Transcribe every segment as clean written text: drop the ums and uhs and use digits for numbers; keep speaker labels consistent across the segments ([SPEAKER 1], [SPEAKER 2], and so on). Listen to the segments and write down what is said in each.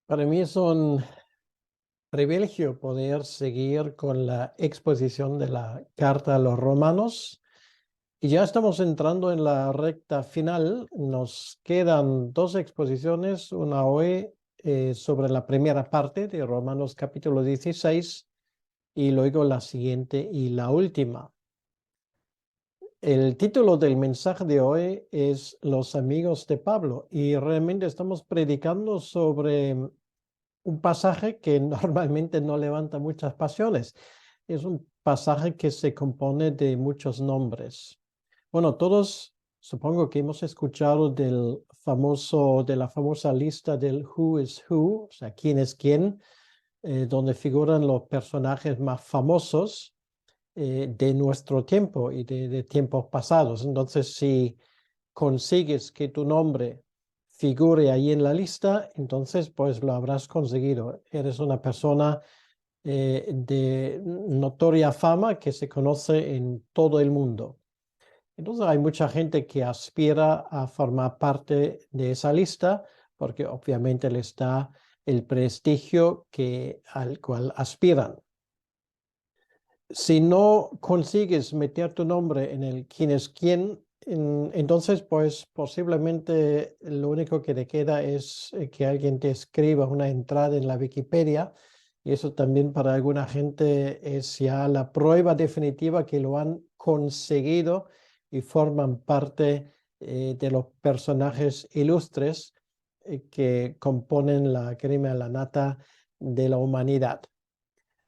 [SPEAKER 1] Para mí es un privilegio poder seguir con la exposición de la carta a los romanos. Y ya estamos entrando en la recta final. Nos quedan dos exposiciones, una hoy sobre la primera parte de Romanos capítulo 16 y luego la siguiente y la última. El título del mensaje de hoy es Los amigos de Pablo y realmente estamos predicando sobre un pasaje que normalmente no levanta muchas pasiones. Es un pasaje que se compone de muchos nombres. Bueno, todos supongo que hemos escuchado de la famosa lista del Who is Who, o sea, quién es quién, donde figuran los personajes más famosos de nuestro tiempo y de tiempos pasados. Entonces, si consigues que tu nombre figure ahí en la lista, entonces pues lo habrás conseguido. Eres una persona de notoria fama que se conoce en todo el mundo. Entonces hay mucha gente que aspira a formar parte de esa lista porque obviamente les da el prestigio al cual aspiran. Si no consigues meter tu nombre en el quién es quién, entonces pues posiblemente lo único que te queda es que alguien te escriba una entrada en la Wikipedia, y eso también para alguna gente es ya la prueba definitiva que lo han conseguido y forman parte de los personajes ilustres que componen la crema de la nata de la humanidad.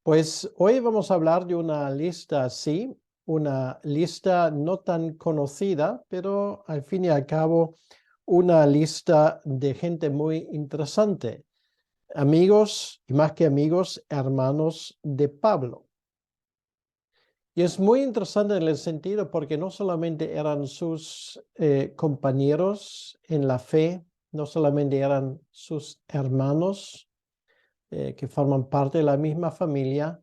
[SPEAKER 1] Pues hoy vamos a hablar de una lista así, una lista no tan conocida, pero al fin y al cabo una lista de gente muy interesante. Amigos, y más que amigos, hermanos de Pablo. Y es muy interesante en el sentido porque no solamente eran sus compañeros en la fe, no solamente eran sus hermanos que forman parte de la misma familia,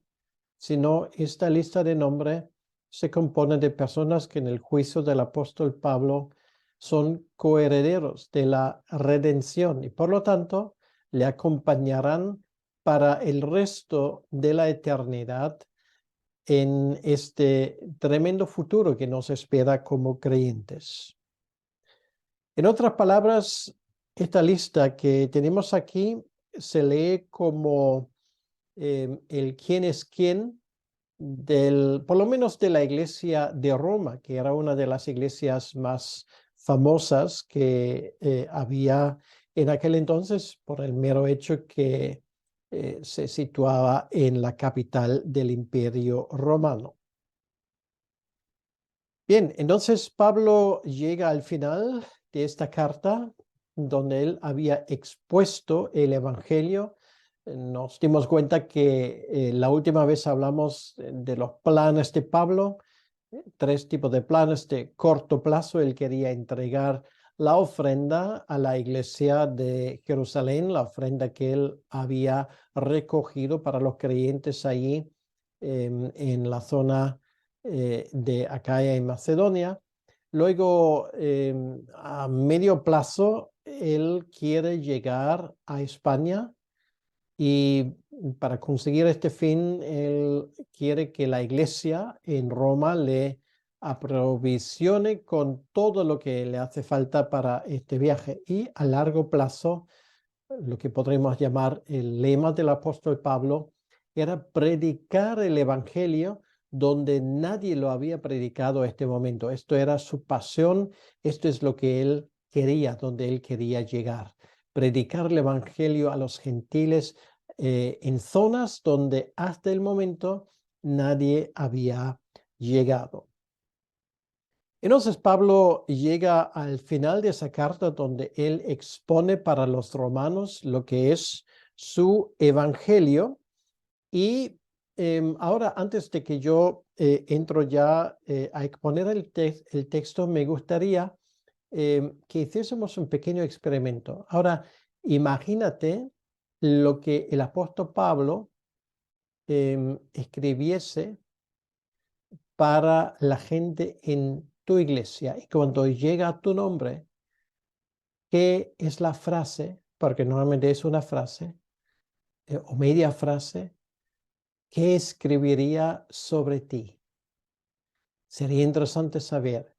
[SPEAKER 1] sino esta lista de nombres se compone de personas que en el juicio del apóstol Pablo son coherederos de la redención y por lo tanto le acompañarán para el resto de la eternidad en este tremendo futuro que nos espera como creyentes. En otras palabras, esta lista que tenemos aquí se lee como el quién es quién por lo menos de la iglesia de Roma, que era una de las iglesias más famosas que había en aquel entonces, por el mero hecho que se situaba en la capital del Imperio Romano. Bien, entonces Pablo llega al final de esta carta donde él había expuesto el Evangelio. Nos dimos cuenta que la última vez hablamos de los planes de Pablo, tres tipos de planes de corto plazo. Él quería entregar la ofrenda a la iglesia de Jerusalén, la ofrenda que él había recogido para los creyentes allí en la zona de Acaya y Macedonia. Luego, a medio plazo, él quiere llegar a España y para conseguir este fin, él quiere que la iglesia en Roma le aprovisione con todo lo que le hace falta para este viaje. Y a largo plazo, lo que podremos llamar el lema del apóstol Pablo era predicar el evangelio donde nadie lo había predicado a este momento. Esto era su pasión, esto es lo que él quería, donde él quería llegar. Predicar el evangelio a los gentiles en zonas donde hasta el momento nadie había llegado. Entonces Pablo llega al final de esa carta donde él expone para los romanos lo que es su evangelio. Y ahora, antes de que yo entro ya a exponer el texto, me gustaría que hiciésemos un pequeño experimento. Ahora, imagínate lo que el apóstol Pablo escribiese para la gente en tu iglesia. Y cuando llega a tu nombre, ¿qué es la frase? Porque normalmente es una frase o media frase, ¿qué escribiría sobre ti? Sería interesante saber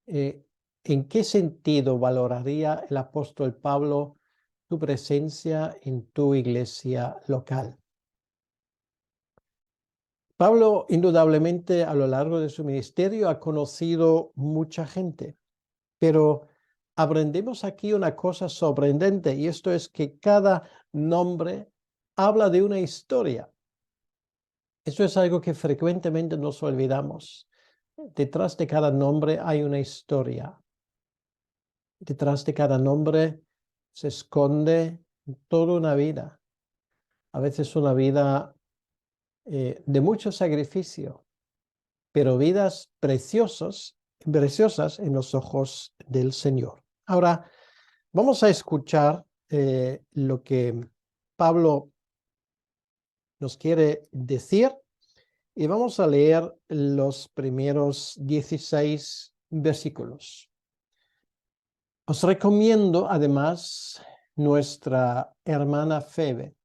[SPEAKER 1] en qué sentido valoraría el apóstol Pablo tu presencia en tu iglesia local. Pablo, indudablemente, a lo largo de su ministerio ha conocido mucha gente, pero aprendemos aquí una cosa sorprendente, y esto es que cada nombre habla de una historia. Eso es algo que frecuentemente nos olvidamos. Detrás de cada nombre hay una historia. Detrás de cada nombre se esconde toda una vida. A veces una vida de mucho sacrificio, pero vidas preciosas en los ojos del Señor. Ahora, vamos a escuchar lo que Pablo nos quiere decir y vamos a leer los primeros 16 versículos. Os recomiendo además nuestra hermana Febe,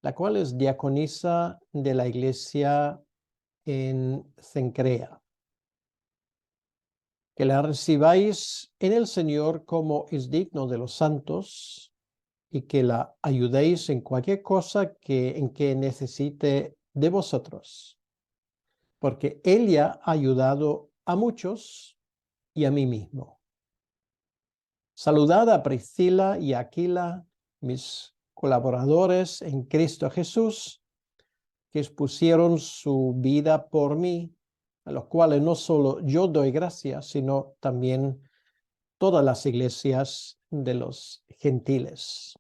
[SPEAKER 1] la cual es diaconisa de la iglesia en Cencrea. Que la recibáis en el Señor como es digno de los santos y que la ayudéis en cualquier cosa en que necesite de vosotros, porque ella ha ayudado a muchos y a mí mismo. Saludad a Priscila y a Aquila, mis colaboradores en Cristo Jesús, que expusieron su vida por mí, a los cuales no solo yo doy gracias, sino también todas las iglesias de los gentiles.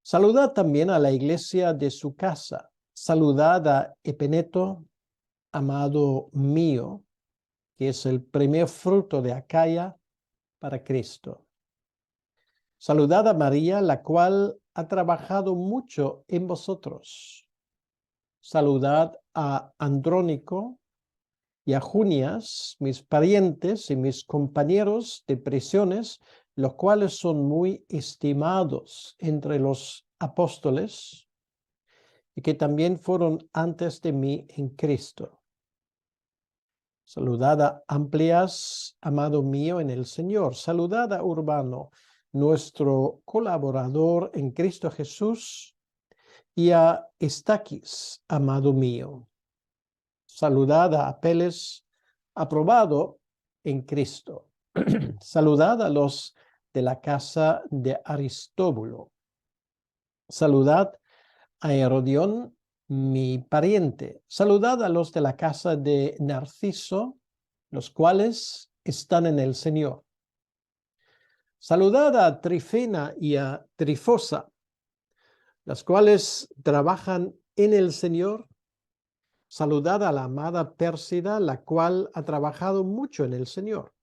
[SPEAKER 1] Saludad también a la iglesia de su casa. Saludad a Epeneto, amado mío, que es el primer fruto de Acaya para Cristo. Saludad a María, la cual ha trabajado mucho en vosotros. Saludad a Andrónico y a Junias, mis parientes y mis compañeros de prisiones, los cuales son muy estimados entre los apóstoles y que también fueron antes de mí en Cristo. Saludad a Amplias, amado mío en el Señor. Saludad a Urbano, nuestro colaborador en Cristo Jesús, y a Estaquis, amado mío. Saludad a Apeles, aprobado en Cristo. Saludad a los de la casa de Aristóbulo. Saludad a Herodión, mi pariente. Saludad a los de la casa de Narciso, los cuales están en el Señor. Saludad a Trifena y a Trifosa, las cuales trabajan en el Señor. Saludad a la amada Pérsida, la cual ha trabajado mucho en el Señor.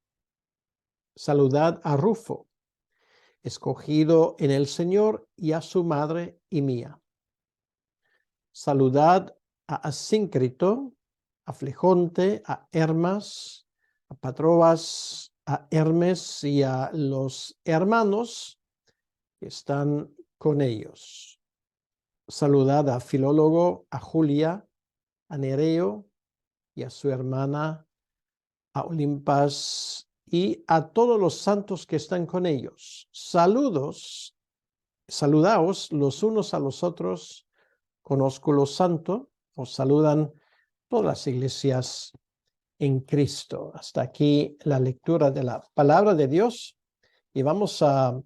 [SPEAKER 1] Saludad a Rufo, escogido en el Señor, y a su madre y mía. Saludad a Asíncrito, a Flegonte, a Hermas, a Patrobas, a Hermes y a los hermanos que están con ellos. Saludad a Filólogo, a Julia, a Nereo y a su hermana, a Olimpas y a todos los santos que están con ellos. Saludaos los unos a los otros con ósculo santo. Os saludan todas las iglesias en Cristo. Hasta aquí la lectura de la palabra de Dios y vamos a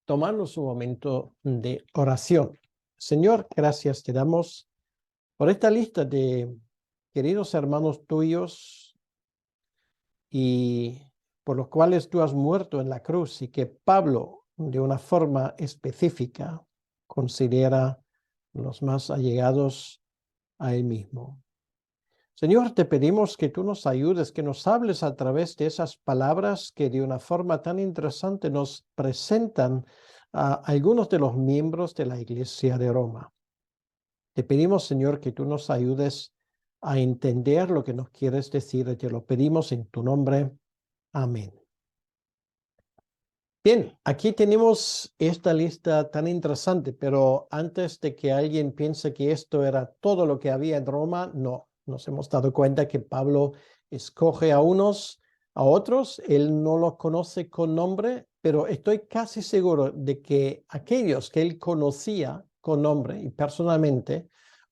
[SPEAKER 1] tomarnos un momento de oración. Señor, gracias te damos por esta lista de queridos hermanos tuyos y por los cuales tú has muerto en la cruz y que Pablo, de una forma específica, considera los más allegados a él mismo. Señor, te pedimos que tú nos ayudes, que nos hables a través de esas palabras que de una forma tan interesante nos presentan a algunos de los miembros de la Iglesia de Roma. Te pedimos, Señor, que tú nos ayudes a entender lo que nos quieres decir. Te lo pedimos en tu nombre. Amén. Bien, aquí tenemos esta lista tan interesante, pero antes de que alguien piense que esto era todo lo que había en Roma, no, nos hemos dado cuenta que Pablo escoge a unos, a otros, él no los conoce con nombre, pero estoy casi seguro de que aquellos que él conocía con nombre y personalmente,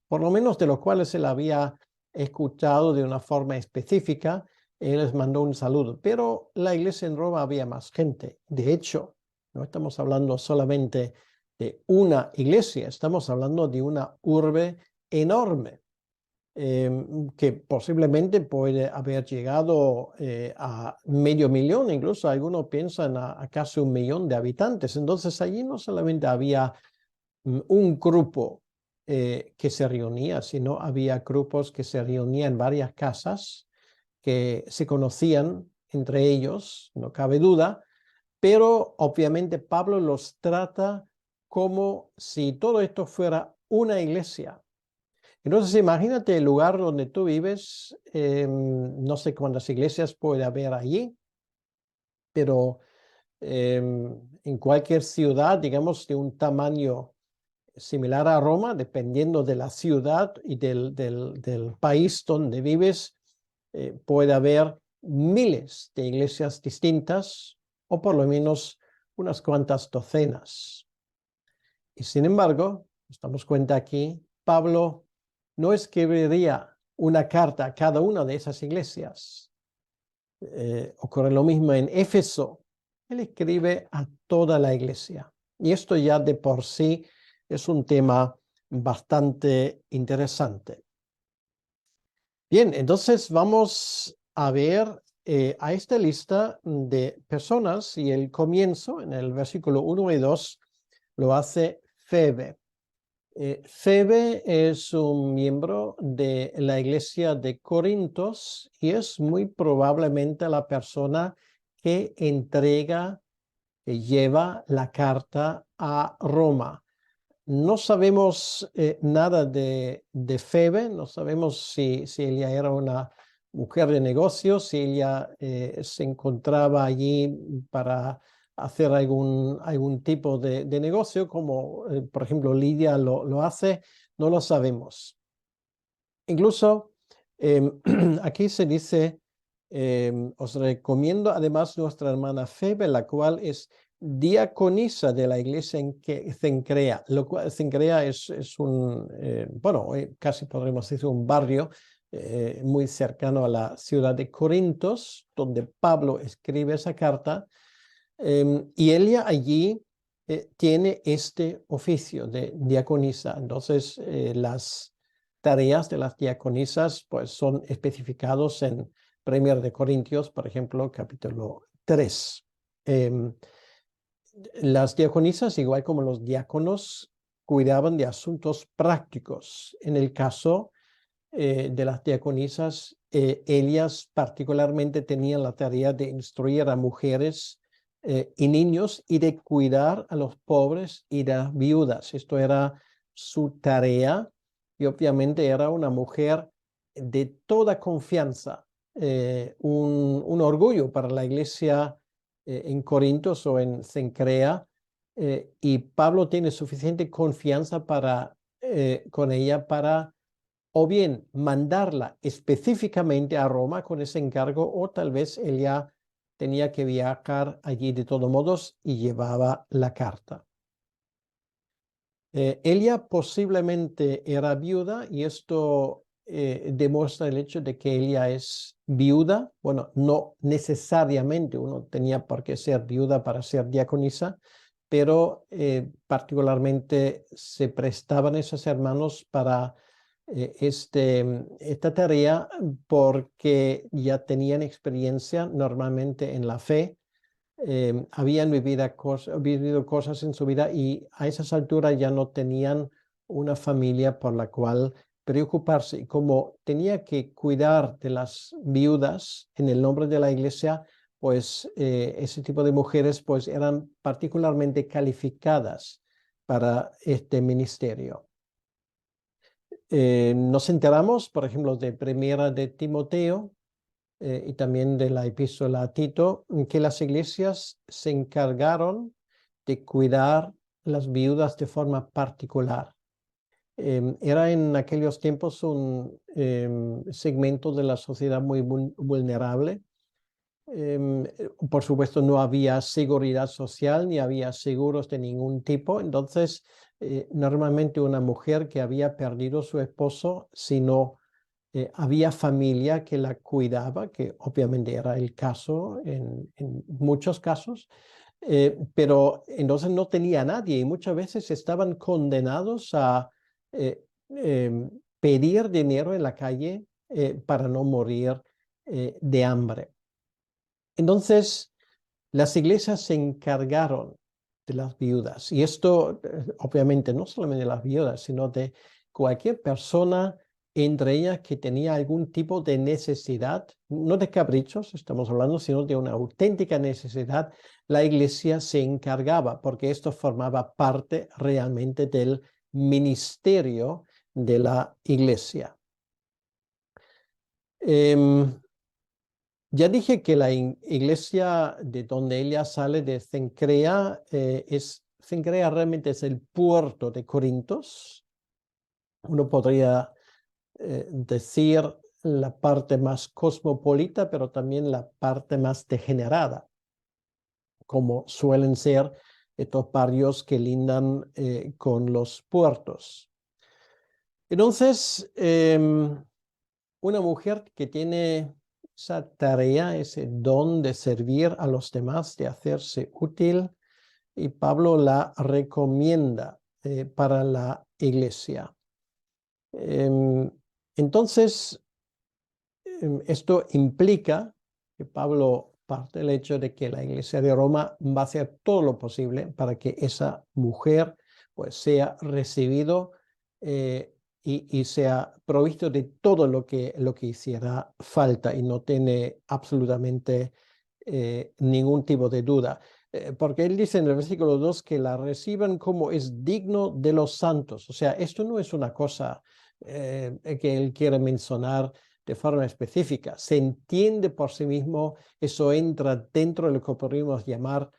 [SPEAKER 1] por lo menos de los cuales él había escuchado de una forma específica, él les mandó un saludo, pero la iglesia en Roma había más gente. De hecho, no estamos hablando solamente de una iglesia, estamos hablando de una urbe enorme, que posiblemente puede haber llegado a medio millón, incluso algunos piensan a casi 1 millón de habitantes. Entonces allí no solamente había un grupo que se reunía, sino había grupos que se reunían en varias casas que se conocían entre ellos, no cabe duda, pero obviamente Pablo los trata como si todo esto fuera una iglesia. Entonces imagínate el lugar donde tú vives, no sé cuántas iglesias puede haber allí, pero en cualquier ciudad, digamos, de un tamaño similar a Roma, dependiendo de la ciudad y del país donde vives, puede haber miles de iglesias distintas o por lo menos unas cuantas docenas. Y sin embargo, nos damos cuenta aquí, Pablo no escribiría una carta a cada una de esas iglesias. Ocurre lo mismo en Éfeso. Él escribe a toda la iglesia. Y esto ya de por sí es un tema bastante interesante. Bien, entonces vamos a ver a esta lista de personas y el comienzo en el versículo 1 y 2 lo hace Febe. Febe es un miembro de la iglesia de Corintios y es muy probablemente la persona que entrega, que lleva la carta a Roma. No sabemos nada de Febe, no sabemos si ella era una mujer de negocios, si ella se encontraba allí para hacer algún tipo de negocio, como por ejemplo Lidia lo hace, no lo sabemos. Incluso aquí se dice, os recomiendo además nuestra hermana Febe, la cual es diaconisa de la iglesia en que Cencrea, lo cual Cencrea es un, bueno, casi podríamos decir un barrio muy cercano a la ciudad de Corintos, donde Pablo escribe esa carta, y ella allí tiene este oficio de diaconisa. Entonces, las tareas de las diaconisas pues, son especificados en 1 de Corintios, por ejemplo, capítulo 3. Las diaconisas, igual como los diáconos, cuidaban de asuntos prácticos. En el caso de las diaconisas, ellas particularmente tenían la tarea de instruir a mujeres y niños y de cuidar a los pobres y las viudas. Esto era su tarea y obviamente era una mujer de toda confianza, un orgullo para la iglesia en Corintios o en Cencrea, y Pablo tiene suficiente confianza con ella para o bien mandarla específicamente a Roma con ese encargo, o tal vez ella tenía que viajar allí de todos modos y llevaba la carta. Ella posiblemente era viuda y esto demuestra el hecho de que ella es viuda. Bueno, no necesariamente uno tenía por qué ser viuda para ser diaconisa, pero particularmente se prestaban esos hermanos para esta tarea porque ya tenían experiencia normalmente en la fe, habían vivido cosas en su vida y a esas alturas ya no tenían una familia por la cual preocuparse. Y como tenía que cuidar de las viudas en el nombre de la iglesia, pues ese tipo de mujeres pues eran particularmente calificadas para este ministerio. Nos enteramos, por ejemplo, de Primera de Timoteo, y también de la epístola a Tito, que las iglesias se encargaron de cuidar las viudas de forma particular. Era en aquellos tiempos un segmento de la sociedad muy vulnerable. Por supuesto, no había seguridad social ni había seguros de ningún tipo. Entonces, normalmente una mujer que había perdido a su esposo, si no había familia que la cuidaba, que obviamente era el caso en muchos casos, pero entonces no tenía nadie y muchas veces estaban condenados a eh, pedir dinero en la calle para no morir de hambre. Entonces, las iglesias se encargaron de las viudas y esto obviamente no solamente de las viudas, sino de cualquier persona entre ellas que tenía algún tipo de necesidad, no de caprichos, estamos hablando, sino de una auténtica necesidad. La iglesia se encargaba porque esto formaba parte realmente del ministerio de la iglesia. Ya dije que la iglesia de donde ella sale, de Cencrea, Cencrea realmente es el puerto de Corintos. Uno podría decir la parte más cosmopolita, pero también la parte más degenerada, como suelen ser estos barrios que lindan con los puertos. Entonces, una mujer que tiene esa tarea, ese don de servir a los demás, de hacerse útil, y Pablo la recomienda para la iglesia. Entonces, esto implica que Pablo parte del hecho de que la iglesia de Roma va a hacer todo lo posible para que esa mujer pues sea recibido y sea provisto de todo lo que hiciera falta y no tiene absolutamente ningún tipo de duda. Porque él dice en el versículo 2 que la reciban como es digno de los santos. O sea, esto no es una cosa que él quiere mencionar de forma específica. Se entiende por sí mismo, eso entra dentro de lo que podríamos llamar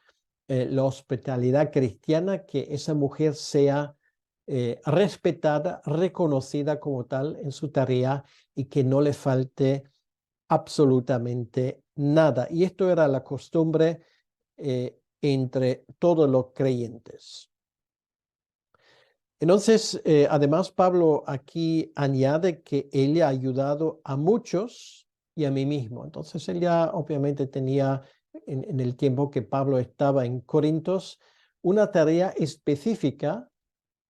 [SPEAKER 1] la hospitalidad cristiana, que esa mujer sea respetada, reconocida como tal en su tarea y que no le falte absolutamente nada. Y esto era la costumbre entre todos los creyentes. Entonces, además, Pablo aquí añade que él ha ayudado a muchos y a mí mismo. Entonces, él ya obviamente tenía en el tiempo que Pablo estaba en Corintios una tarea específica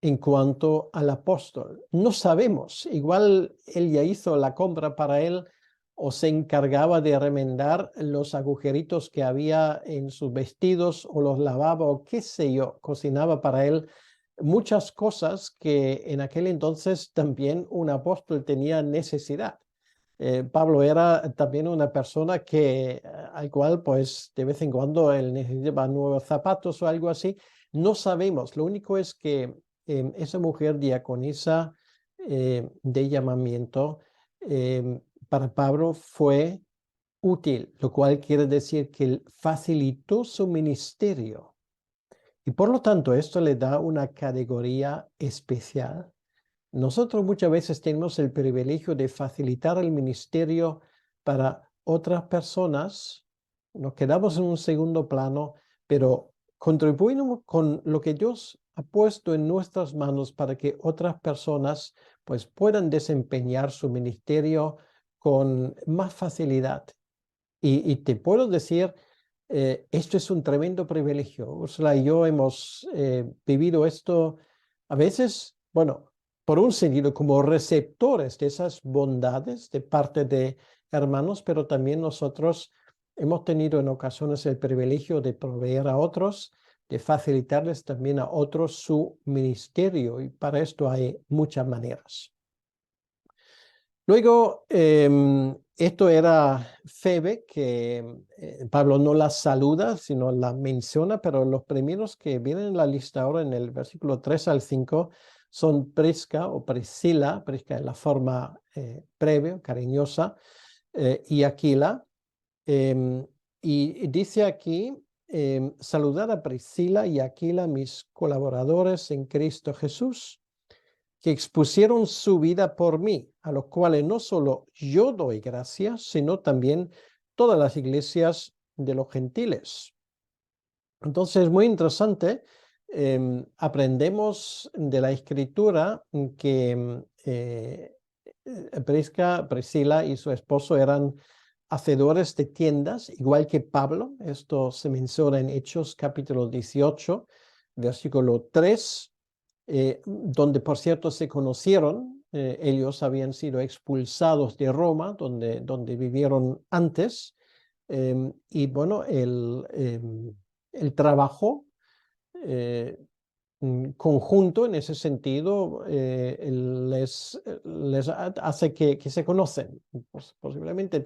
[SPEAKER 1] en cuanto al apóstol. No sabemos, igual él ya hizo la compra para él o se encargaba de remendar los agujeritos que había en sus vestidos o los lavaba o qué sé yo, cocinaba para él muchas cosas que en aquel entonces también un apóstol tenía necesidad. Pablo era también una persona que al cual pues de vez en cuando él necesitaba nuevos zapatos o algo así. No sabemos, lo único es que esa mujer diaconisa de llamamiento para Pablo fue útil, lo cual quiere decir que él facilitó su ministerio. Y por lo tanto, esto le da una categoría especial. Nosotros muchas veces tenemos el privilegio de facilitar el ministerio para otras personas. Nos quedamos en un segundo plano, pero contribuimos con lo que Dios ha puesto en nuestras manos para que otras personas pues puedan desempeñar su ministerio con más facilidad. Y te puedo decir, esto es un tremendo privilegio. Úrsula y yo hemos vivido esto a veces, bueno, por un sentido como receptores de esas bondades de parte de hermanos, pero también nosotros hemos tenido en ocasiones el privilegio de proveer a otros, de facilitarles también a otros su ministerio, y para esto hay muchas maneras. Luego, esto era Febe, que Pablo no la saluda, sino la menciona, pero los primeros que vienen en la lista ahora en el versículo 3 al 5 son Prisca o Priscila. Prisca es la forma breve, cariñosa. y Aquila. Y dice aquí, saludar a Priscila y Aquila, mis colaboradores en Cristo Jesús, que expusieron su vida por mí, a los cuales no solo yo doy gracias, sino también todas las iglesias de los gentiles. Entonces, es muy interesante. Aprendemos de la escritura que Priscila y su esposo eran hacedores de tiendas, igual que Pablo. Esto se menciona en Hechos capítulo 18, versículo 3, donde por cierto se conocieron. Ellos habían sido expulsados de Roma, donde vivieron antes. Y bueno, el trabajo conjunto en ese sentido les hace que se conocen. Posiblemente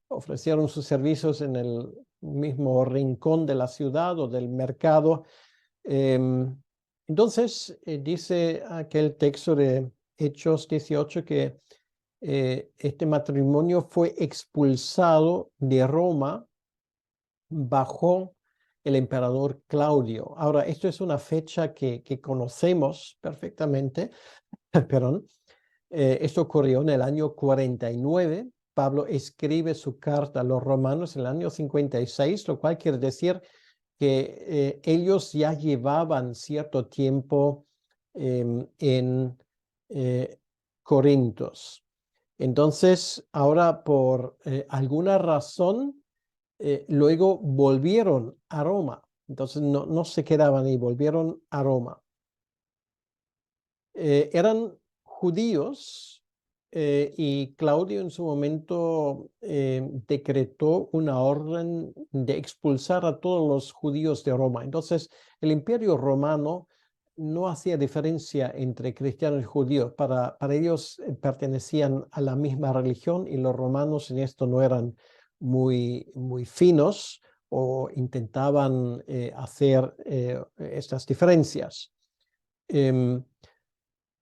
[SPEAKER 1] ofrecieron sus servicios en el mismo rincón de la ciudad o del mercado. Entonces, dice aquel texto de Hechos 18 que este matrimonio fue expulsado de Roma bajo el emperador Claudio. Ahora, esto es una fecha que conocemos perfectamente, perdón. Esto ocurrió en el año 49. Pablo escribe su carta a los romanos en el año 56, lo cual quiere decir que ellos ya llevaban cierto tiempo en Corintios. Entonces, ahora por alguna razón, luego volvieron a Roma. Entonces no se quedaban ahí, volvieron a Roma. Eran judíos y Claudio en su momento decretó una orden de expulsar a todos los judíos de Roma. Entonces el imperio romano no hacía diferencia entre cristianos y judíos. Para ellos pertenecían a la misma religión y los romanos en esto no eran muy finos o intentaban hacer estas diferencias.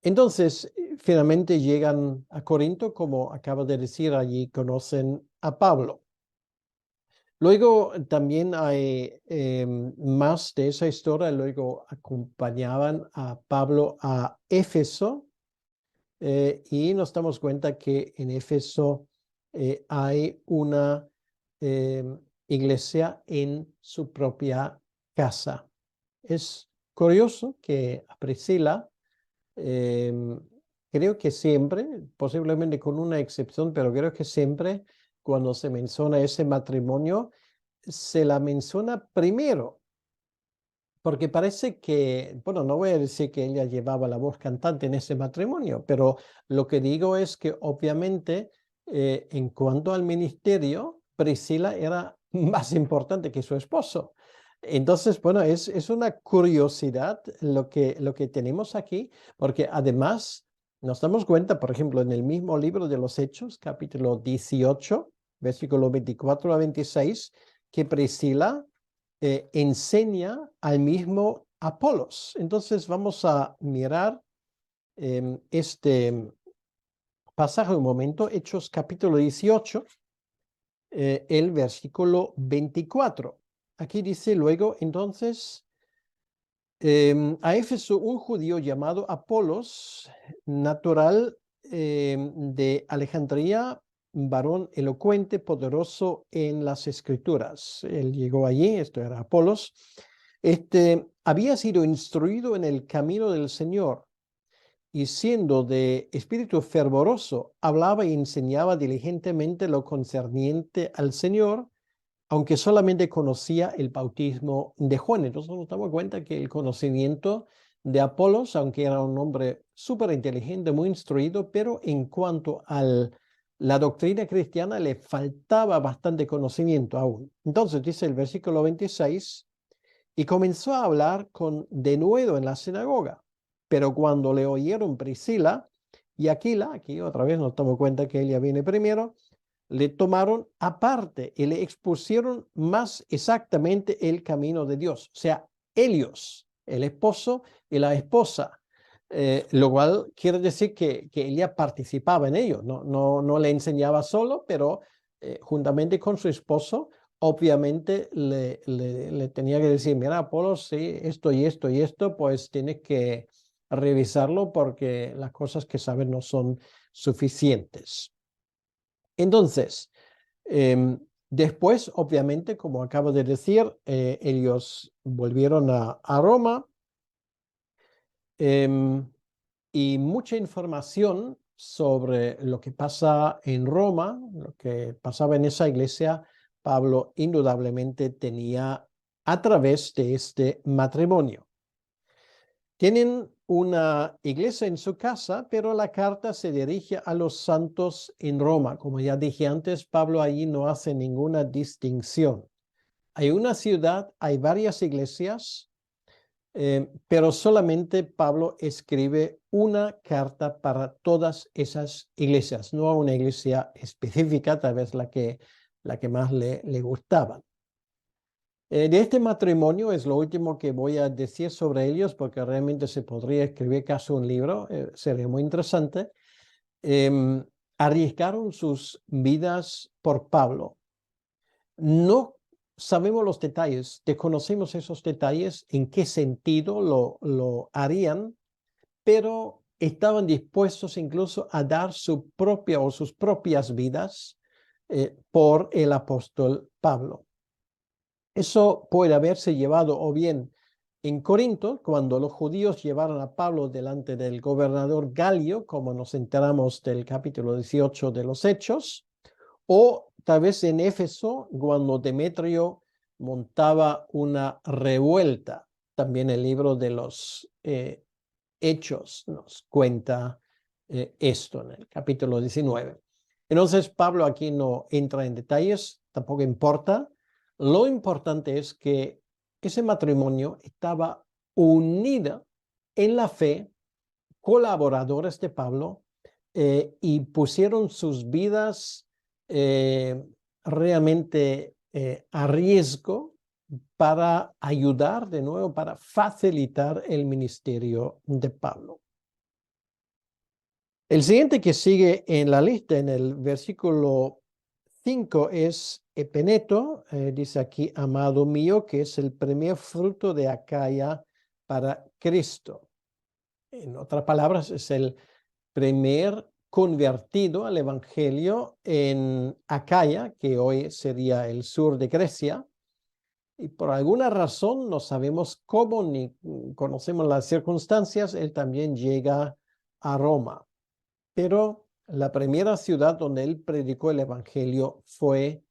[SPEAKER 1] Entonces, finalmente llegan a Corinto, como acaba de decir, allí conocen a Pablo. Luego también hay más de esa historia. Luego acompañaban a Pablo a Éfeso y nos damos cuenta que en Éfeso hay una iglesia en su propia casa. Es curioso que a Priscila, creo que siempre, posiblemente con una excepción, pero creo que siempre cuando se menciona ese matrimonio, se la menciona primero, porque parece que, bueno, no voy a decir que ella llevaba la voz cantante en ese matrimonio, pero lo que digo es que obviamente en cuanto al ministerio, Priscila era más importante que su esposo. Entonces, bueno, es una curiosidad lo que tenemos aquí, porque además nos damos cuenta, por ejemplo, en el mismo libro de los Hechos, capítulo 18, versículo 24 a 26, que Priscila enseña al mismo Apolos. Entonces vamos a mirar este pasaje un momento, Hechos capítulo 18, el versículo 24. Aquí dice luego, entonces, a Éfeso un judío llamado Apolos, natural de Alejandría, varón elocuente, poderoso en las escrituras. Él llegó allí, esto era Apolos. Había sido instruido en el camino del Señor y siendo de espíritu fervoroso, hablaba y enseñaba diligentemente lo concerniente al Señor, aunque solamente conocía el bautismo de Juan. Entonces nos damos cuenta que el conocimiento de Apolos, aunque era un hombre súper inteligente, muy instruido, pero en cuanto a la doctrina cristiana le faltaba bastante conocimiento aún. Entonces dice el versículo 26, y comenzó a hablar con denuedo en la sinagoga. Pero cuando le oyeron Priscila y Aquila, aquí otra vez nos damos cuenta que ella viene primero, le tomaron aparte y le expusieron más exactamente el camino de Dios. O sea, ellos, el esposo y la esposa, Lo cual quiere decir que ella participaba en ello, no le enseñaba solo, pero juntamente con su esposo, obviamente le tenía que decir, mira, Apolo, sí, esto y esto y esto, pues tienes que revisarlo porque las cosas que sabes no son suficientes. Entonces, después, obviamente, como acabo de decir, ellos volvieron a Roma. Y mucha información sobre lo que pasa en Roma, lo que pasaba en esa iglesia, Pablo indudablemente tenía a través de este matrimonio. Tienen una iglesia en su casa, pero la carta se dirige a los santos en Roma. Como ya dije antes, Pablo allí no hace ninguna distinción. Hay una ciudad, hay varias iglesias, pero solamente Pablo escribe una carta para todas esas iglesias, no a una iglesia específica, tal vez la que más le gustaba. De este matrimonio es lo último que voy a decir sobre ellos, porque realmente se podría escribir casi un libro, sería muy interesante. Arriesgaron sus vidas por Pablo. No sabemos los detalles, desconocemos esos detalles, en qué sentido lo harían, pero estaban dispuestos incluso a dar su propia o sus propias vidas por el apóstol Pablo. Eso puede haberse llevado o bien en Corinto, cuando los judíos llevaron a Pablo delante del gobernador Galio, como nos enteramos del capítulo 18 de los Hechos, o tal vez en Éfeso, cuando Demetrio montaba una revuelta. También el libro de los Hechos nos cuenta esto en el capítulo 19. Entonces, Pablo aquí no entra en detalles, tampoco importa. Lo importante es que ese matrimonio estaba unido en la fe, colaboradores de Pablo, y pusieron sus vidas realmente a riesgo para ayudar de nuevo, para facilitar el ministerio de Pablo. El siguiente que sigue en la lista, en el versículo 5, es Epeneto, dice aquí, amado mío, que es el primer fruto de Acaya para Cristo. En otras palabras, es el primer convertido al Evangelio en Acaya, que hoy sería el sur de Grecia. Y por alguna razón, no sabemos cómo ni conocemos las circunstancias, él también llega a Roma. Pero la primera ciudad donde él predicó el Evangelio fue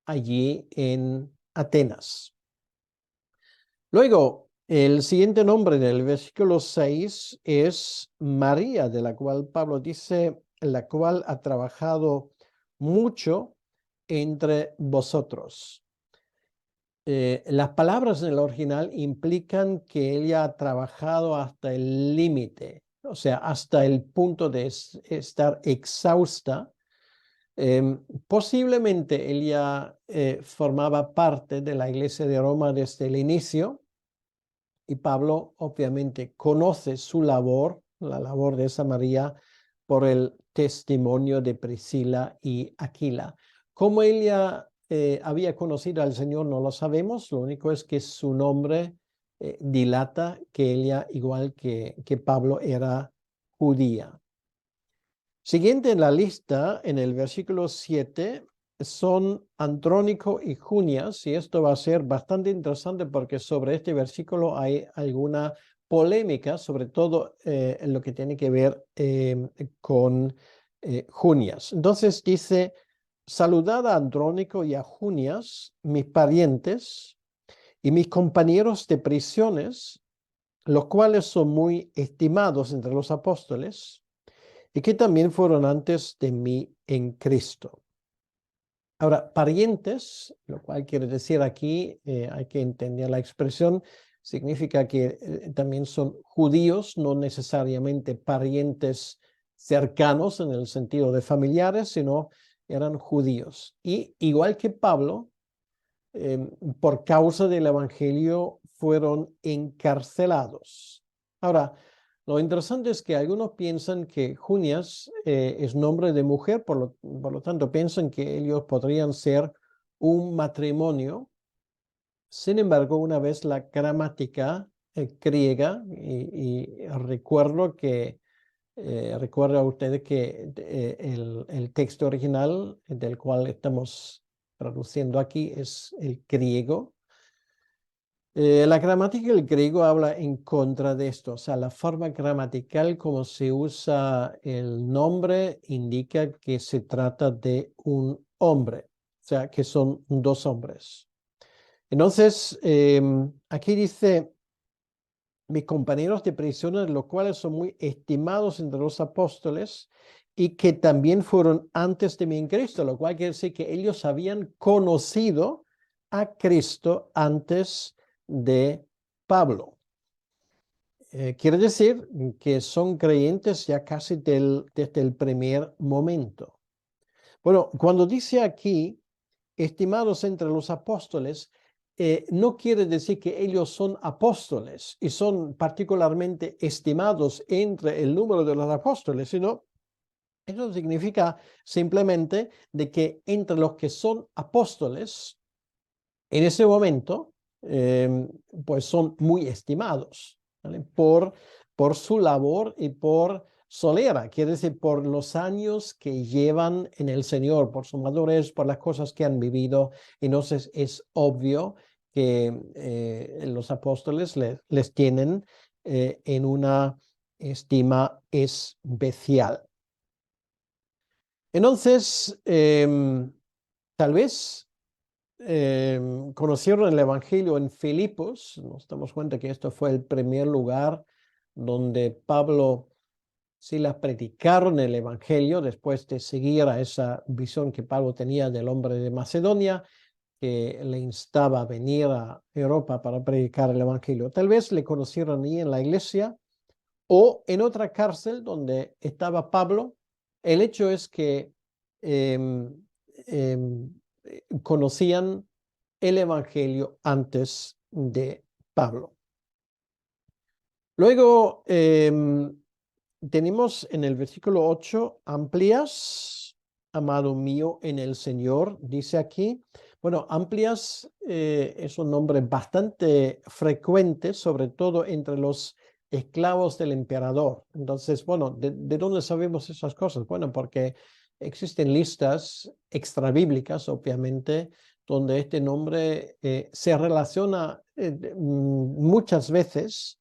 [SPEAKER 1] allí en Atenas. Luego, el siguiente nombre en el versículo 6 es María, de la cual Pablo dice, la cual ha trabajado mucho entre vosotros. Las palabras en el original implican que ella ha trabajado hasta el límite, o sea, hasta el punto de estar exhausta. Posiblemente ella formaba parte de la iglesia de Roma desde el inicio, y Pablo obviamente conoce su labor, la labor de esa María, por el testimonio de Priscila y Aquila. Cómo ella había conocido al Señor no lo sabemos, lo único es que su nombre dilata que ella, igual que Pablo, era judía. Siguiente en la lista, en el versículo 7, son Andrónico y Junias, y esto va a ser bastante interesante porque sobre este versículo hay alguna polémica, sobre todo en lo que tiene que ver con Junias. Entonces dice, saludad a Andrónico y a Junias, mis parientes y mis compañeros de prisiones, los cuales son muy estimados entre los apóstoles, y que también fueron antes de mí en Cristo. Ahora, parientes, lo cual quiere decir aquí, hay que entender la expresión, significa que también son judíos, no necesariamente parientes cercanos en el sentido de familiares, sino eran judíos. Y igual que Pablo, por causa del Evangelio fueron encarcelados. Ahora, Lo interesante es que algunos piensan que Junias es nombre de mujer, por lo tanto piensan que ellos podrían ser un matrimonio. Sin embargo, una vez la gramática griega, y recuerdo que recuerdo a ustedes que el texto original del cual estamos traduciendo aquí es el griego. La gramática del griego habla en contra de esto, o sea, la forma gramatical como se usa el nombre indica que se trata de un hombre, o sea, que son dos hombres. Entonces, aquí dice, mis compañeros de prisiones, los cuales son muy estimados entre los apóstoles y que también fueron antes de mí en Cristo, lo cual quiere decir que ellos habían conocido a Cristo antes de Pablo. Quiere decir que son creyentes ya casi desde el primer momento. Bueno, cuando dice aquí, estimados entre los apóstoles, no quiere decir que ellos son apóstoles y son particularmente estimados entre el número de los apóstoles, sino eso significa simplemente de que entre los que son apóstoles, en ese momento, pues son muy estimados, ¿vale? Por su labor y por solera, quiere decir, por los años que llevan en el Señor, por su madurez, por las cosas que han vivido. Entonces es obvio que los apóstoles les tienen en una estima especial. Entonces, tal vez conocieron el Evangelio en Filipos. Nos damos cuenta que esto fue el primer lugar donde Pablo, Silas predicaron el Evangelio después de seguir a esa visión que Pablo tenía del hombre de Macedonia, que le instaba a venir a Europa para predicar el Evangelio. Tal vez le conocieron ahí en la iglesia o en otra cárcel donde estaba Pablo. El hecho es que em, em, conocían el Evangelio antes de Pablo. Luego tenemos en el versículo 8, Amplias, amado mío en el Señor, dice aquí. Bueno, Amplias es un nombre bastante frecuente, sobre todo entre los esclavos del emperador. Entonces, bueno, ¿de dónde sabemos esas cosas? Bueno, porque existen listas extrabíblicas, obviamente, donde este nombre se relaciona muchas veces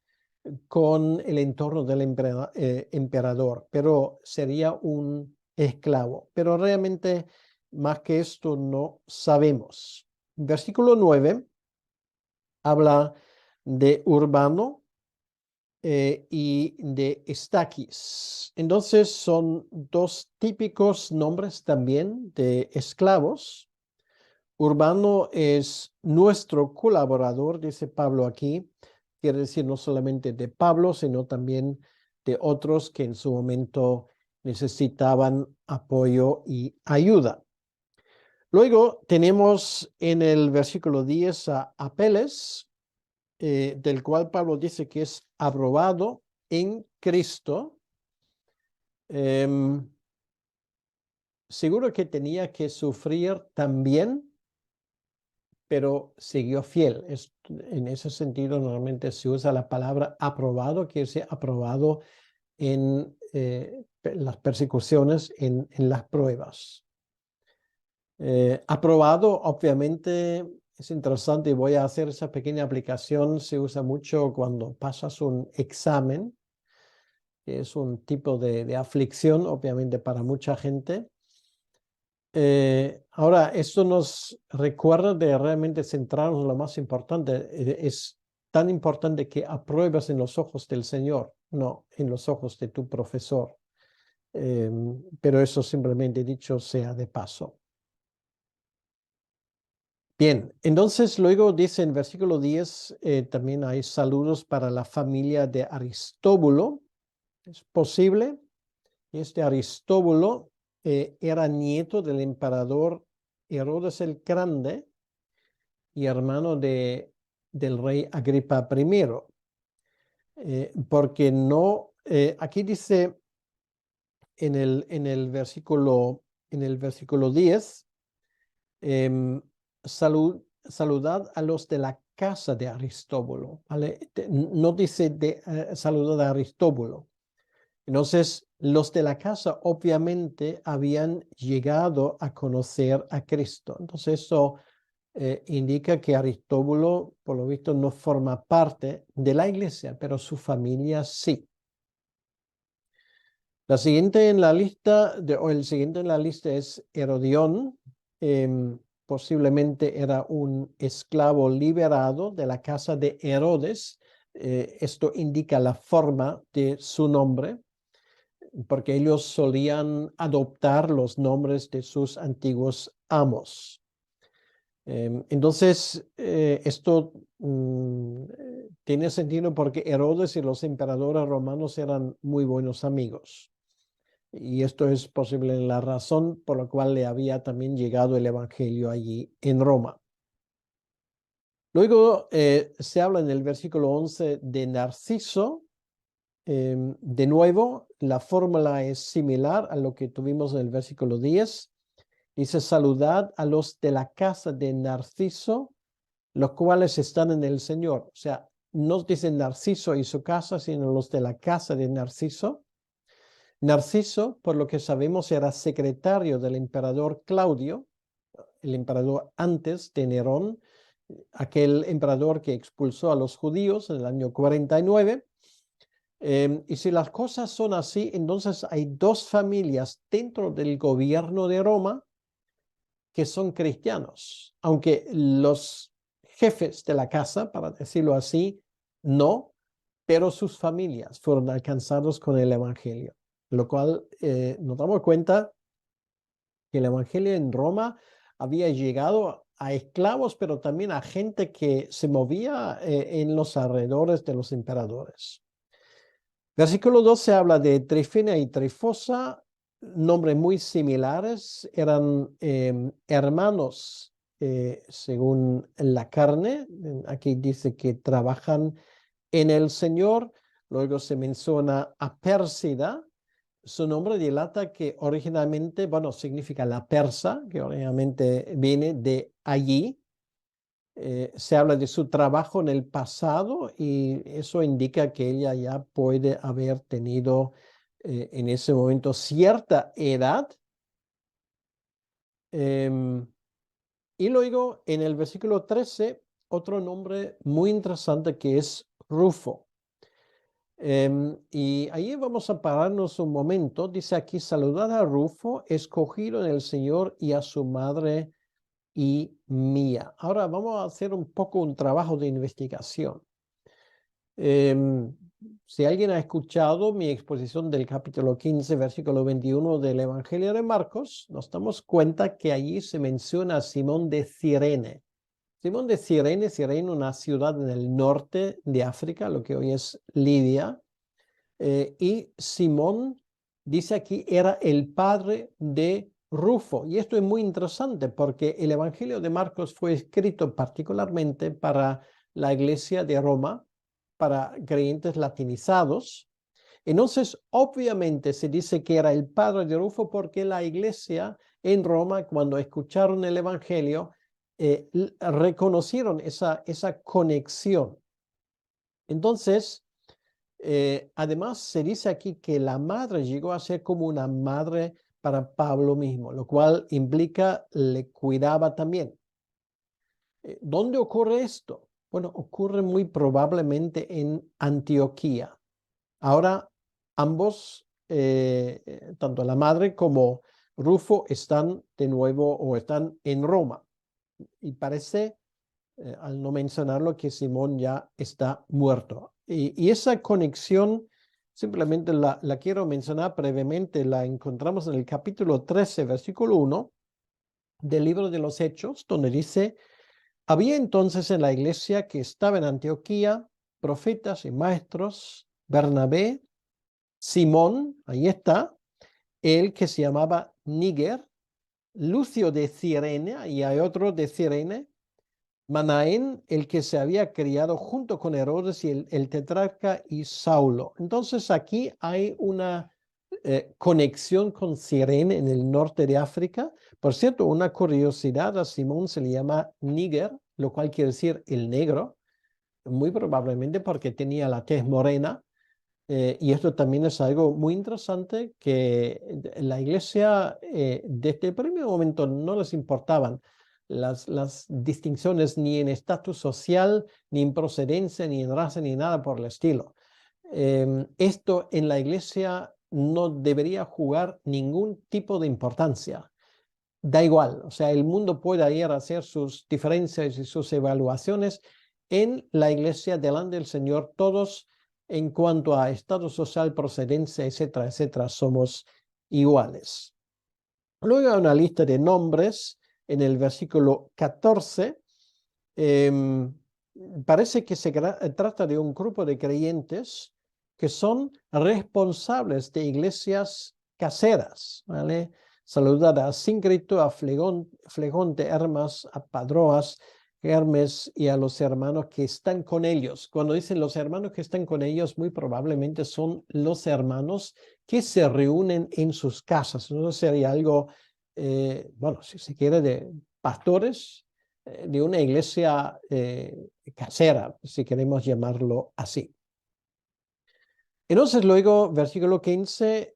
[SPEAKER 1] con el entorno del emperador, pero sería un esclavo. Pero realmente más que esto no sabemos. Versículo 9 habla de Urbano y de Estaquis. Entonces son dos típicos nombres también de esclavos. Urbano es nuestro colaborador, dice Pablo aquí. Quiere decir no solamente de Pablo, sino también de otros que en su momento necesitaban apoyo y ayuda. Luego tenemos en el versículo 10 a Apeles, del cual Pablo dice que es aprobado en Cristo. Seguro que tenía que sufrir también, pero siguió fiel. En ese sentido, normalmente se usa la palabra aprobado, que es aprobado en las persecuciones, en las pruebas. Aprobado, obviamente, es interesante y voy a hacer esa pequeña aplicación. Se usa mucho cuando pasas un examen, que es un tipo de aflicción, obviamente, para mucha gente. Ahora, esto nos recuerda de realmente centrarnos en lo más importante. Es tan importante que apruebas en los ojos del Señor, no en los ojos de tu profesor. Pero eso simplemente dicho sea de paso. Bien, entonces luego dice en versículo 10, también hay saludos para la familia de Aristóbulo. Es posible. Este Aristóbulo era nieto del emperador Herodes el Grande y hermano del rey Agripa I, porque no Aquí dice en el versículo 10, saludad a los de la casa de Aristóbulo, ¿vale? No dice saludad a Aristóbulo. Entonces, los de la casa obviamente habían llegado a conocer a Cristo. Entonces, eso indica que Aristóbulo, por lo visto, no forma parte de la iglesia, pero su familia sí. La siguiente en la lista, o el siguiente en la lista es Herodión. Posiblemente era un esclavo liberado de la casa de Herodes. Esto indica la forma de su nombre, porque ellos solían adoptar los nombres de sus antiguos amos. Entonces, esto tiene sentido porque Herodes y los emperadores romanos eran muy buenos amigos. Y esto es posible la razón por la cual le había también llegado el evangelio allí en Roma. Luego se habla en el versículo 11 de Narciso. De nuevo, la fórmula es similar a lo que tuvimos en el versículo 10. Dice, saludad a los de la casa de Narciso, los cuales están en el Señor. O sea, no dice Narciso y su casa, sino los de la casa de Narciso. Narciso, por lo que sabemos, era secretario del emperador Claudio, el emperador antes de Nerón, aquel emperador que expulsó a los judíos en el año 49. Y si las cosas son así, entonces hay dos familias dentro del gobierno de Roma que son cristianos, aunque los jefes de la casa, para decirlo así, no, pero sus familias fueron alcanzados con el evangelio, lo cual nos damos cuenta que el evangelio en Roma había llegado a esclavos, pero también a gente que se movía en los alrededores de los emperadores. Versículo 12 habla de Trifena y Trifosa, nombres muy similares, eran hermanos según la carne. Aquí dice que trabajan en el Señor. Luego se menciona a Pérsida. Su nombre delata que originalmente, bueno, significa la persa, que originalmente viene de allí. Se habla de su trabajo en el pasado y eso indica que ella ya puede haber tenido en ese momento cierta edad. Y luego en el versículo 13, otro nombre muy interesante que es Rufo. Y ahí vamos a pararnos un momento. Dice aquí, saludad a Rufo, escogido en el Señor, y a su madre y mía. Ahora vamos a hacer un poco un trabajo de investigación. Si alguien ha escuchado mi exposición del capítulo 15, versículo 21 del Evangelio de Marcos, nos damos cuenta que allí se menciona a Simón de Cirene. Simón de Cirene, Cirene, una ciudad en el norte de África, lo que hoy es Libia. Y Simón, dice aquí, era el padre de Rufo. Y esto es muy interesante porque el Evangelio de Marcos fue escrito particularmente para la iglesia de Roma, para creyentes latinizados. Entonces, obviamente se dice que era el padre de Rufo porque la iglesia en Roma, cuando escucharon el Evangelio, reconocieron esa conexión. Entonces, además, se dice aquí que la madre llegó a ser como una madre para Pablo mismo, lo cual implica le cuidaba también. ¿Dónde ocurre esto? Bueno, ocurre muy probablemente en Antioquía. Ahora, ambos, tanto la madre como Rufo, están de nuevo o están en Roma. Y parece, al no mencionarlo, que Simón ya está muerto. Y esa conexión simplemente la quiero mencionar brevemente. La encontramos en el capítulo 13, versículo 1 del libro de los Hechos, donde dice, había entonces en la iglesia que estaba en Antioquía profetas y maestros, Bernabé, Simón, ahí está, el que se llamaba Níger, Lucio de Cirene, y hay otro de Cirene, Manaén, el que se había criado junto con Herodes y el tetrarca y Saulo. Entonces aquí hay una conexión con Cirene en el norte de África. Por cierto, una curiosidad, a Simón se le llama Níger, lo cual quiere decir el negro, muy probablemente porque tenía la tez morena. Y esto también es algo muy interesante que la iglesia desde el primer momento no les importaban las distinciones ni en estatus social, ni en procedencia, ni en raza, ni nada por el estilo. Esto en la iglesia no debería jugar ningún tipo de importancia. Da igual, o sea, el mundo puede ir a hacer sus diferencias y sus evaluaciones en la iglesia delante del Señor. Todos, en cuanto a estado social, procedencia, etcétera, etcétera, somos iguales. Luego hay una lista de nombres en el versículo 14. Parece que se trata de un grupo de creyentes que son responsables de iglesias caseras, ¿vale? Saludad a Síncrito, a Flegonte, Hermas, a Padroas, Hermes y a los hermanos que están con ellos. Cuando dicen los hermanos que están con ellos, muy probablemente son los hermanos que se reúnen en sus casas. No sería algo, bueno, si se quiere, de pastores de una iglesia casera, si queremos llamarlo así. Entonces luego, versículo 15,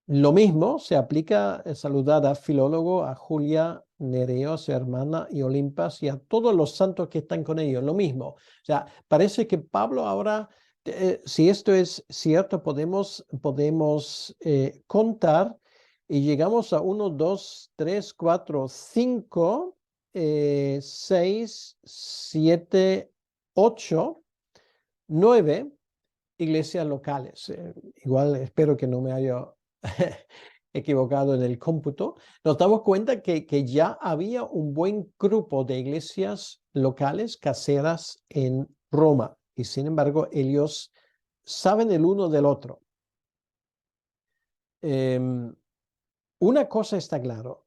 [SPEAKER 1] lo mismo se aplica saludar a Filólogo, a Julia, Nereo, su hermana, y Olimpas, y a todos los santos que están con ellos, lo mismo. O sea, parece que Pablo ahora, si esto es cierto, podemos contar y llegamos a 1, 2, 3, 4, 5, 6, 7, 8, 9 iglesias locales. Igual espero que no me haya equivocado en el cómputo. Nos damos cuenta que ya había un buen grupo de iglesias locales caseras en Roma y sin embargo ellos saben el uno del otro. Una cosa está claro.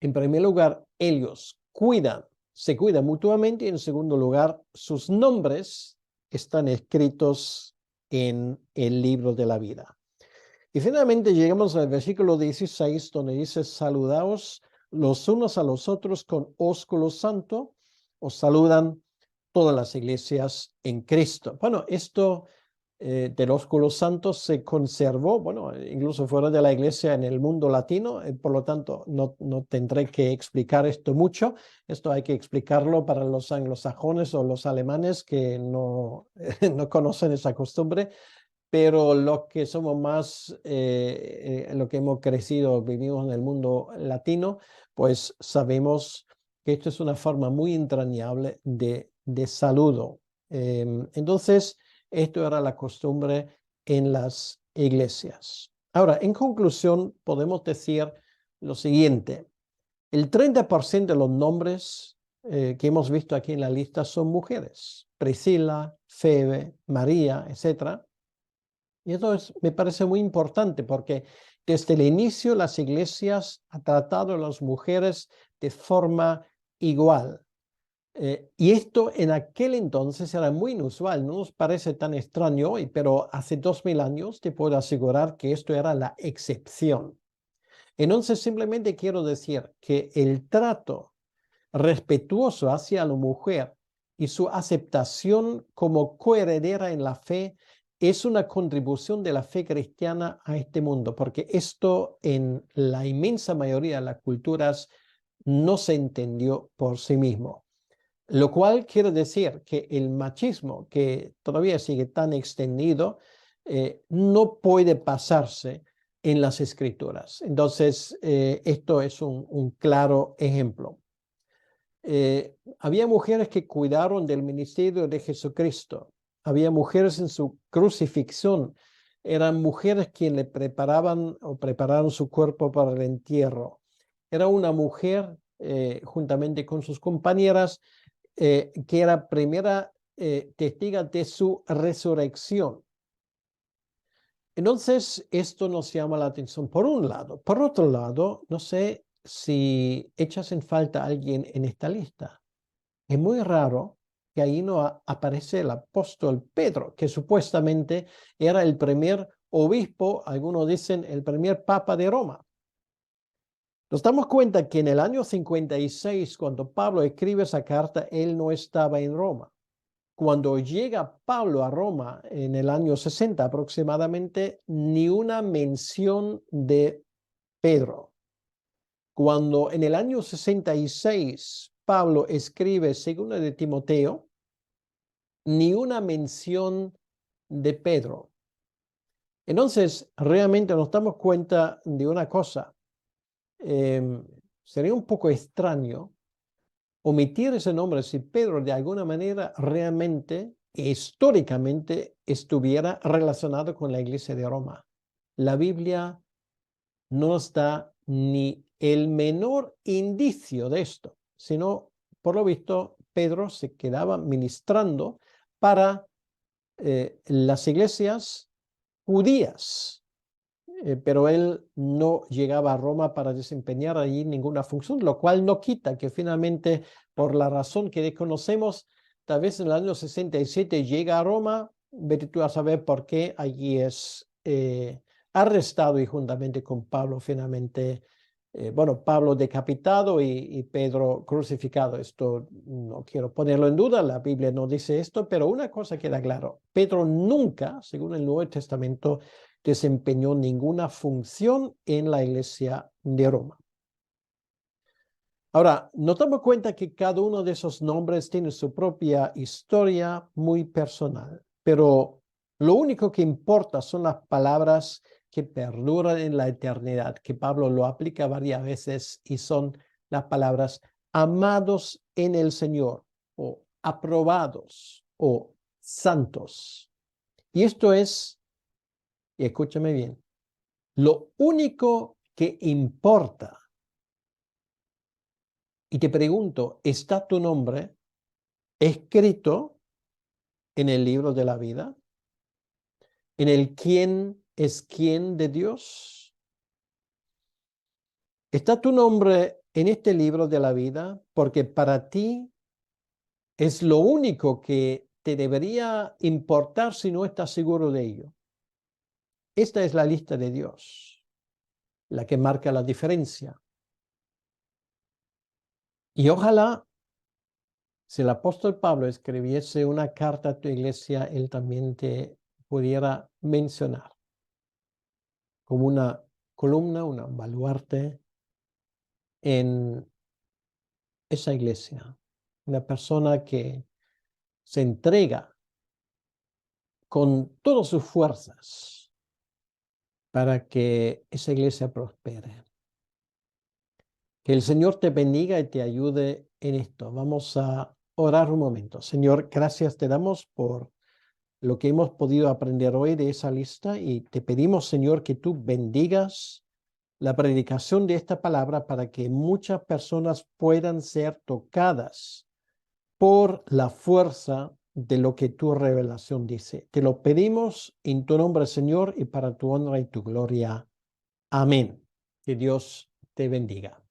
[SPEAKER 1] En primer lugar, ellos se cuidan mutuamente y en segundo lugar, sus nombres están escritos en el libro de la vida. Y finalmente llegamos al versículo 16, donde dice, saludaos los unos a los otros con ósculo santo, os saludan todas las iglesias en Cristo. Bueno, esto del ósculo santo se conservó, bueno, incluso fuera de la iglesia en el mundo latino, por lo tanto no tendré que explicar esto mucho. Esto hay que explicarlo para los anglosajones o los alemanes que no, no conocen esa costumbre, pero los que somos más, lo que hemos crecido, vivimos en el mundo latino, pues sabemos que esto es una forma muy entrañable de saludo. Entonces, esto era la costumbre en las iglesias. Ahora, en conclusión, podemos decir lo siguiente. El 30% de los nombres que hemos visto aquí en la lista son mujeres. Priscila, Febe, María, etc. Y eso me parece muy importante porque desde el inicio las iglesias han tratado a las mujeres de forma igual. Y esto en aquel entonces era muy inusual, no nos parece tan extraño hoy, pero hace 2000 años te puedo asegurar que esto era la excepción. Entonces simplemente quiero decir que el trato respetuoso hacia la mujer y su aceptación como coheredera en la fe es una contribución de la fe cristiana a este mundo, porque esto en la inmensa mayoría de las culturas no se entendió por sí mismo. Lo cual quiere decir que el machismo, que todavía sigue tan extendido, no puede pasarse en las escrituras. Entonces, esto es un claro ejemplo. Había mujeres que cuidaron del ministerio de Jesucristo. Había mujeres en su crucifixión. Eran mujeres quienes le preparaban o prepararon su cuerpo para el entierro. Era una mujer, juntamente con sus compañeras, que era primera testiga de su resurrección. Entonces, esto nos llama la atención por un lado. Por otro lado, no sé si echas en falta a alguien en esta lista. Es muy raro que ahí no aparece el apóstol Pedro, que supuestamente era el primer obispo, algunos dicen el primer papa de Roma. Nos damos cuenta que en el año 56, cuando Pablo escribe esa carta, él no estaba en Roma. Cuando llega Pablo a Roma en el año 60 aproximadamente, ni una mención de Pedro. Cuando en el año 66 Pablo escribe Segunda de Timoteo, ni una mención de Pedro. Entonces, realmente nos damos cuenta de una cosa. Sería un poco extraño omitir ese nombre si Pedro de alguna manera realmente, históricamente, estuviera relacionado con la iglesia de Roma. La Biblia no nos da ni el menor indicio de esto, sino, por lo visto, Pedro se quedaba ministrando para las iglesias judías, pero él no llegaba a Roma para desempeñar allí ninguna función, lo cual no quita que finalmente, por la razón que desconocemos, tal vez en el año 67 llega a Roma, vete tú a saber por qué allí es arrestado y juntamente con Pablo finalmente, bueno, Pablo decapitado y Pedro crucificado. Esto no quiero ponerlo en duda, la Biblia no dice esto, pero una cosa queda claro, Pedro nunca, según el Nuevo Testamento, desempeñó ninguna función en la iglesia de Roma. Ahora, nos damos cuenta que cada uno de esos nombres tiene su propia historia muy personal, pero lo único que importa son las palabras que perduran en la eternidad, que Pablo lo aplica varias veces y son las palabras amados en el Señor o aprobados o santos. Y esto es, y escúchame bien, lo único que importa. Y te pregunto, ¿está tu nombre escrito en el libro de la vida? ¿En el quién es quién de Dios? ¿Está tu nombre en este libro de la vida? Porque para ti es lo único que te debería importar si no estás seguro de ello. Esta es la lista de Dios, la que marca la diferencia. Y ojalá, si el apóstol Pablo escribiese una carta a tu iglesia, él también te pudiera mencionar como una columna, una baluarte en esa iglesia. Una persona que se entrega con todas sus fuerzas para que esa iglesia prospere. Que el Señor te bendiga y te ayude en esto. Vamos a orar un momento. Señor, gracias te damos por lo que hemos podido aprender hoy de esa lista y te pedimos, Señor, que tú bendigas la predicación de esta palabra para que muchas personas puedan ser tocadas por la fuerza de lo que tu revelación dice. Te lo pedimos en tu nombre, Señor, y para tu honra y tu gloria. Amén. Que Dios te bendiga.